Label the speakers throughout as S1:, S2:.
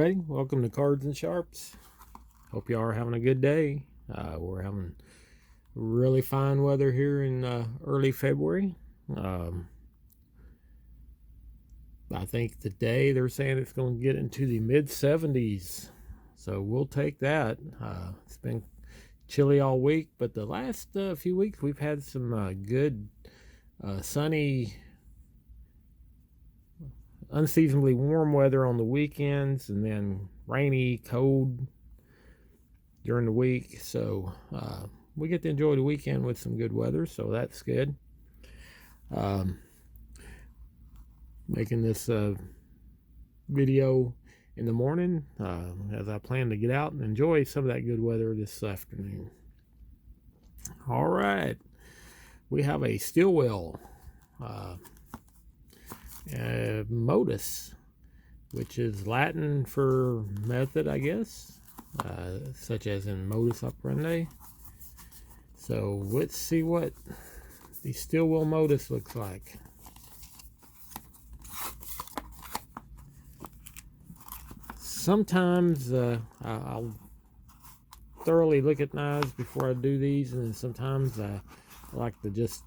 S1: everybody. Welcome to Cards and Sharps. Hope you are having a good day. We're having really fine weather here in early February. I think today they're saying it's going to get into the mid 70s. So we'll take that. It's been chilly all week, but the last few weeks we've had some good sunny, unseasonably warm weather on the weekends, and then rainy, cold during the week. So we get to enjoy the weekend with some good weather, so that's good. Making this video in the morning as I plan to get out and enjoy some of that good weather this afternoon. All right, we have a steel wheel Modus, which is Latin for method, I guess, such as in modus operandi. So let's see what the steel wheel Modus looks like. Sometimes I'll thoroughly look at knives before I do these, and sometimes I like to just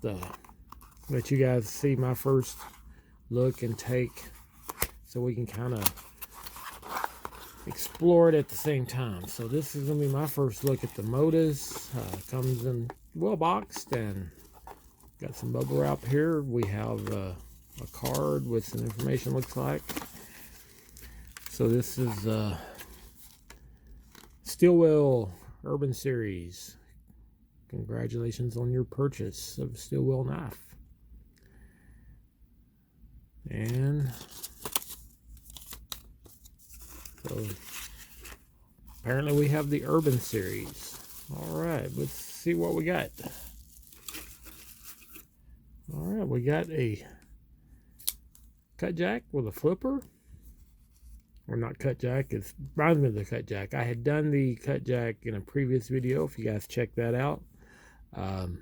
S1: let you guys see my first look and take, so we can kind of explore it at the same time. So this is going to be my first look at the Modus. Comes in well boxed and got some bubble wrap here. We have a card with some information, looks like. So this is Steel Wheel Urban Series. Congratulations on your purchase of a steel wheel knife. And so apparently we have the Urban Series. All right, let's see what we got. All right, we got a cut jack with a flipper. Or not cut jack, it reminds me of the cut jack. I had done the cut jack in a previous video, if you guys check that out. And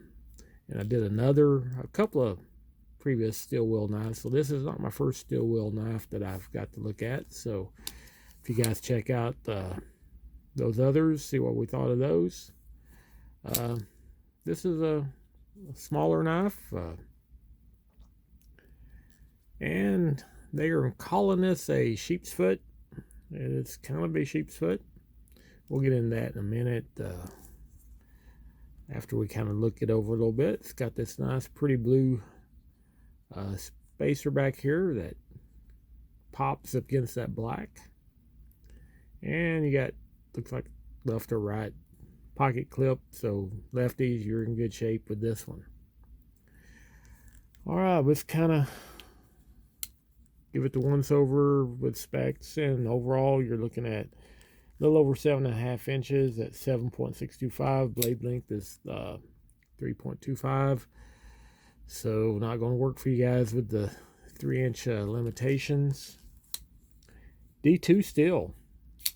S1: I did a couple of previous steel wheel knives, so this is not my first steel wheel knife that I've got to look at. So if you guys check out those others, see what we thought of those. This is a smaller knife, and they are calling this a sheep's foot. It's kind of a sheep's foot. We'll get into that in a minute after we kind of look it over a little bit. It's got this nice pretty blue spacer back here that pops up against that black, and you got, looks like left or right pocket clip, so lefties, you're in good shape with this one. All right, let's kind of give it the once over with specs, and overall you're looking at a little over 7.5 inches at 7.625. Blade length is 3.25. So not going to work for you guys with the 3-inch limitations. D2 steel.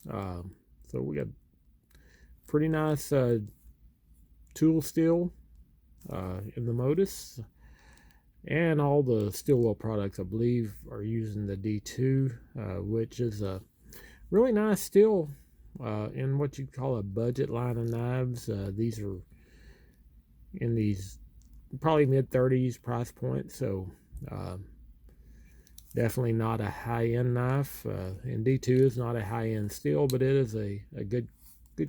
S1: So we got pretty nice tool steel in the Modus. And all the steel wheel products, I believe, are using the D2, which is a really nice steel in what you call a budget line of knives. These are in these probably mid-30s price point, so definitely not a high-end knife. And D2 is not a high-end steel, but it is a good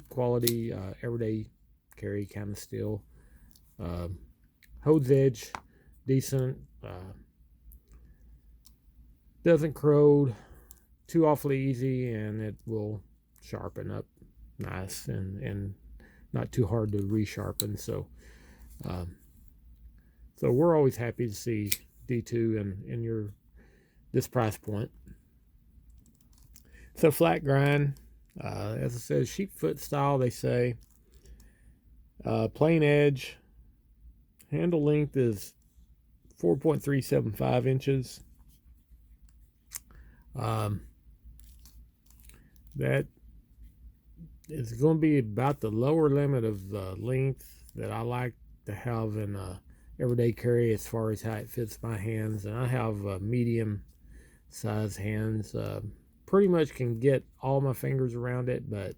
S1: quality everyday carry kind of steel. Holds edge decent, doesn't corrode too awfully easy, and it will sharpen up nice and not too hard to resharpen. So so we're always happy to see D2 in this price point. So flat grind, as it says, sheepfoot style, they say. Plain edge. Handle length is 4.375 inches. That is going to be about the lower limit of the length that I like to have in everyday carry as far as how it fits my hands. And I have medium size hands, pretty much can get all my fingers around it, but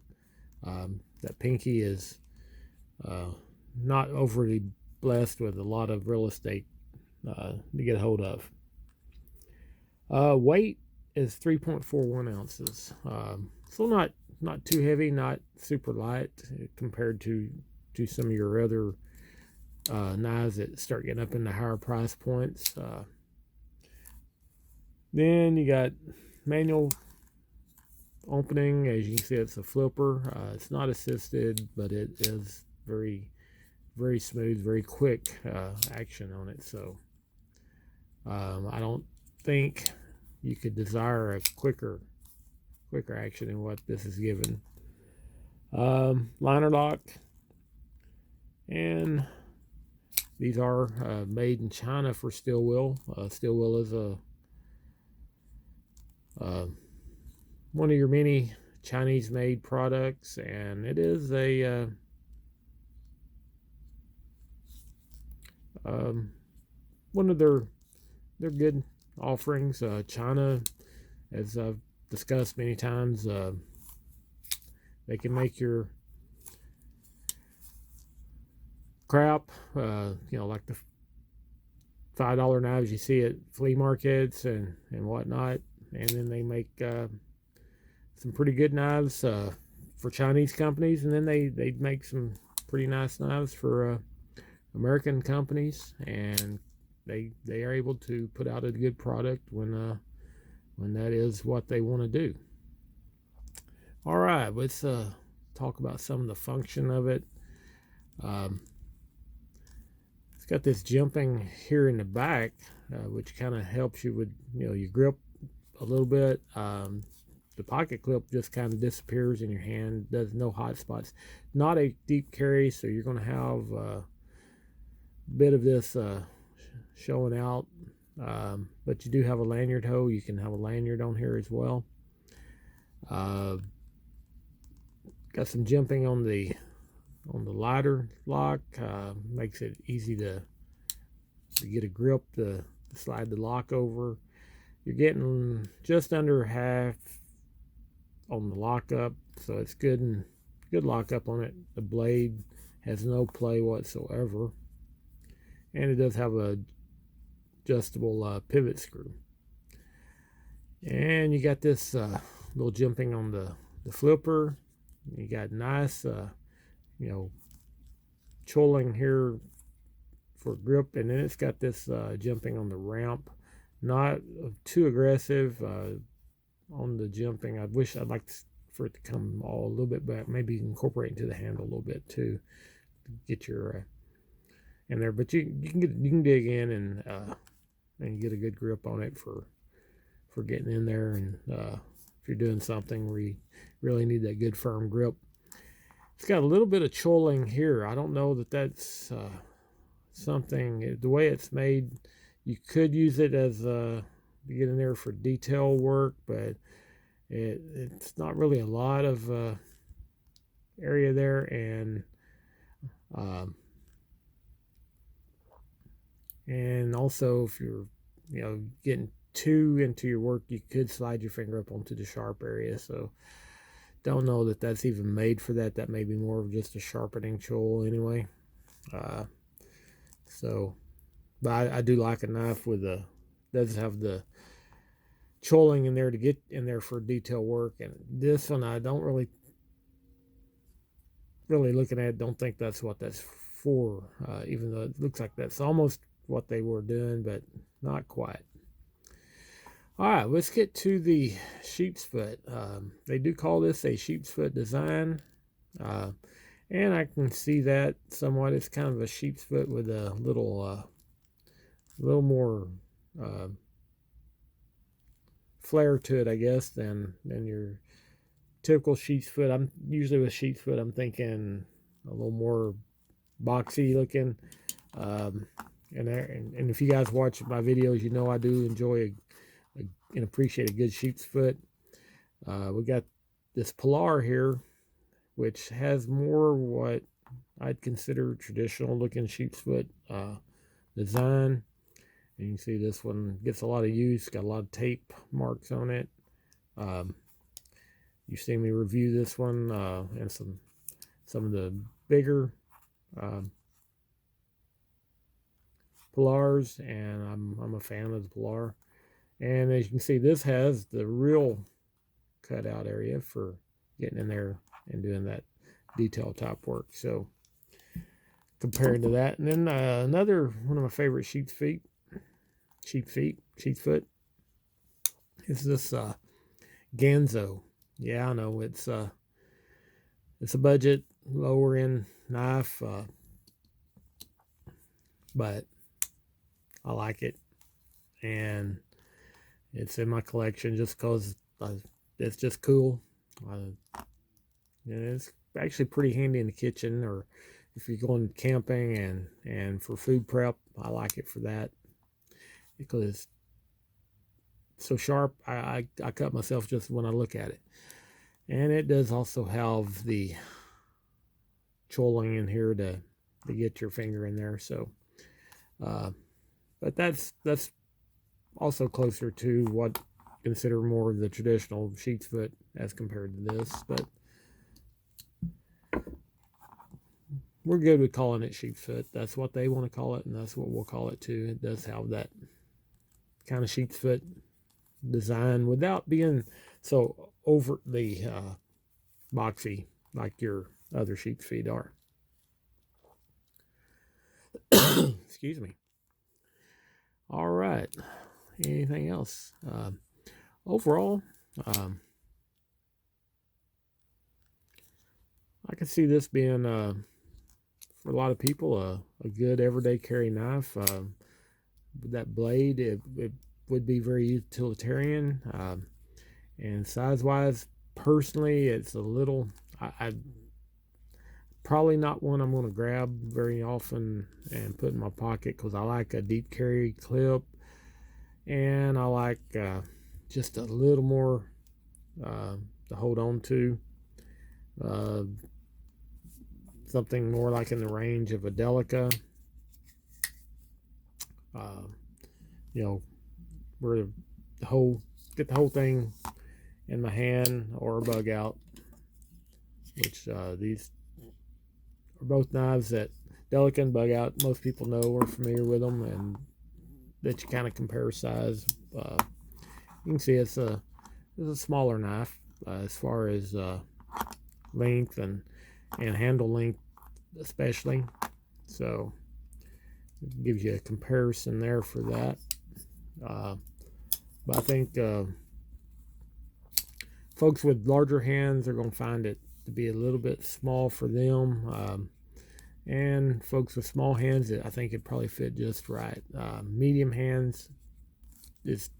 S1: that pinky is not overly blessed with a lot of real estate to get a hold of. Weight is 3.41 ounces. So not too heavy, not super light compared to some of your other knives that start getting up in the higher price points. Then you got manual opening. As you can see, it's a flipper. It's not assisted, but it is very, very smooth, very quick action on it. So I don't think you could desire a quicker action than what this is given. Liner lock, and these are made in China for steel wheel. Steel wheel is a one of your many Chinese made products, and it is a one of their good offerings. China, as I've discussed many times, they can make your crap, like the $5 knives you see at flea markets and whatnot, and then they make some pretty good knives for Chinese companies, and then they make some pretty nice knives for American companies, and they are able to put out a good product when that is what they want to do. All right, let's talk about some of the function of it. It's got this jumping here in the back, which kind of helps you with your grip a little bit. The pocket clip just kind of disappears in your hand. Does no hot spots. Not a deep carry, so you're going to have a bit of this showing out. But you do have a lanyard hole. You can have a lanyard on here as well. Got some jumping on the lighter lock. Makes it easy to get a grip to slide the lock over. You're getting just under half on the lockup, so it's good lockup on it. The blade has no play whatsoever, and it does have a adjustable pivot screw. And you got this little jumping on the flipper. You got nice choling here for grip, and then it's got this jumping on the ramp. Not too aggressive on the jumping. I'd like for it to come all a little bit back, maybe incorporate into the handle a little bit too, to get your in there. But you can dig in and get a good grip on it for getting in there, and if you're doing something where you really need that good firm grip. It's got a little bit of choling here. I don't know that that's something. The way it's made, you could use it as to get in there for detail work, but it's not really a lot of area there, and also if you're getting too into your work, you could slide your finger up onto the sharp area. So don't know that that's even made for that. That may be more of just a sharpening tool anyway. But I do like a knife with does have the choling in there to get in there for detail work. And this one, I don't really looking at it, don't think that's what that's for, even though it looks like that's almost what they were doing, but not quite. All right, let's get to the SHeepsfoot. They do call this a SHeepsfoot design, and I can see that somewhat. It's kind of a SHeepsfoot with a little more flair to it, I guess, than your typical SHeepsfoot. I'm usually with SHeepsfoot, I'm thinking a little more boxy looking. And if you guys watch my videos, you know I do enjoy and appreciate a good SHeepsfoot. We got this Pilar here, which has more what I'd consider traditional looking SHeepsfoot design. And you can see this one gets a lot of use, got a lot of tape marks on it. You've seen me review this one and some of the bigger Polars, and I'm a fan of the Polar. And as you can see, this has the real cutout area for getting in there and doing that detail top work. So compared to that, and then another one of my favorite sheepsfoot is this Ganzo. Yeah, I know it's a budget lower end knife, but I like it, and it's in my collection just because it's just cool. And it's actually pretty handy in the kitchen, or if you're going camping and for food prep. I like it for that because it's so sharp. I cut myself just when I look at it. And it does also have the trolling in here to get your finger in there. So but that's also closer to what I consider more of the traditional sheepsfoot as compared to this, but we're good with calling it sheepsfoot. That's what they want to call it, and that's what we'll call it too. It does have that kind of sheepsfoot design without being so overtly boxy like your other sheepsfeet are. Excuse me. All right. Anything else? Overall, I can see this being for a lot of people a good everyday carry knife. That blade, it would be very utilitarian, and size wise, personally, it's a little I probably not one I'm going to grab very often and put in my pocket, because I like a deep carry clip, and I like just a little more to hold on to, something more like in the range of a Delica, you know, where get the whole thing in my hand, or a bug out, which these are both knives that Delica and bug out, most people know or familiar with them, and that you kind of compare size. You can see it's a smaller knife as far as length and handle length especially, so it gives you a comparison there for that. But I think folks with larger hands are going to find it to be a little bit small for them, and folks with small hands, I think it probably fit just right. Medium hands, it's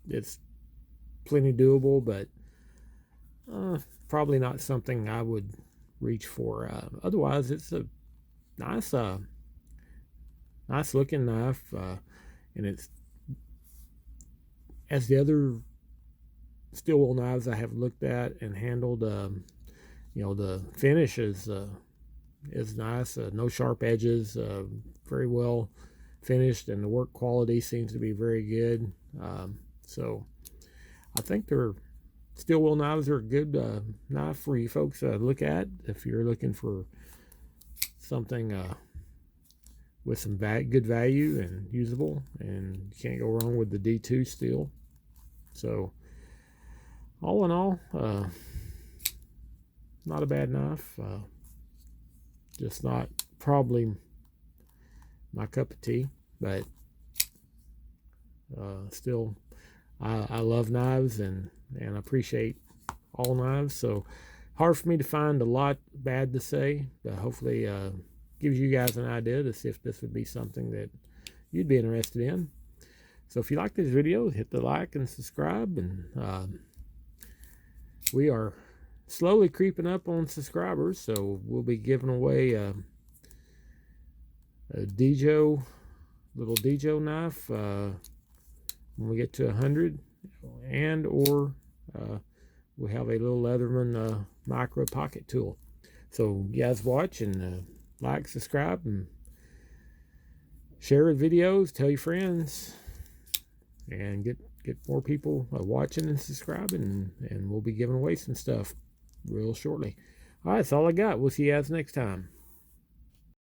S1: plenty doable, but probably not something I would reach for. Otherwise, it's a nice looking knife, and it's, as the other steel wool knives I have looked at and handled, you know, the finish is nice, no sharp edges, very well finished, and the work quality seems to be very good. So I think steel wool knives are a good knife for you folks to look at if you're looking for something with some good value and usable, and you can't go wrong with the D2 steel. So all in all, not a bad knife, just not probably my cup of tea, but still I love knives and appreciate all knives. So hard for me to find a lot bad to say, but hopefully gives you guys an idea to see if this would be something that you'd be interested in. So if you like this video, hit the like and subscribe, and we are slowly creeping up on subscribers, so we'll be giving away a little Dejo knife when we get to 100, and or we have a little Leatherman micro pocket tool. So you guys watch, and like, subscribe, and share the videos, tell your friends, and get more people watching and subscribing, and we'll be giving away some stuff real shortly. All right, that's all I got. We'll see you guys next time.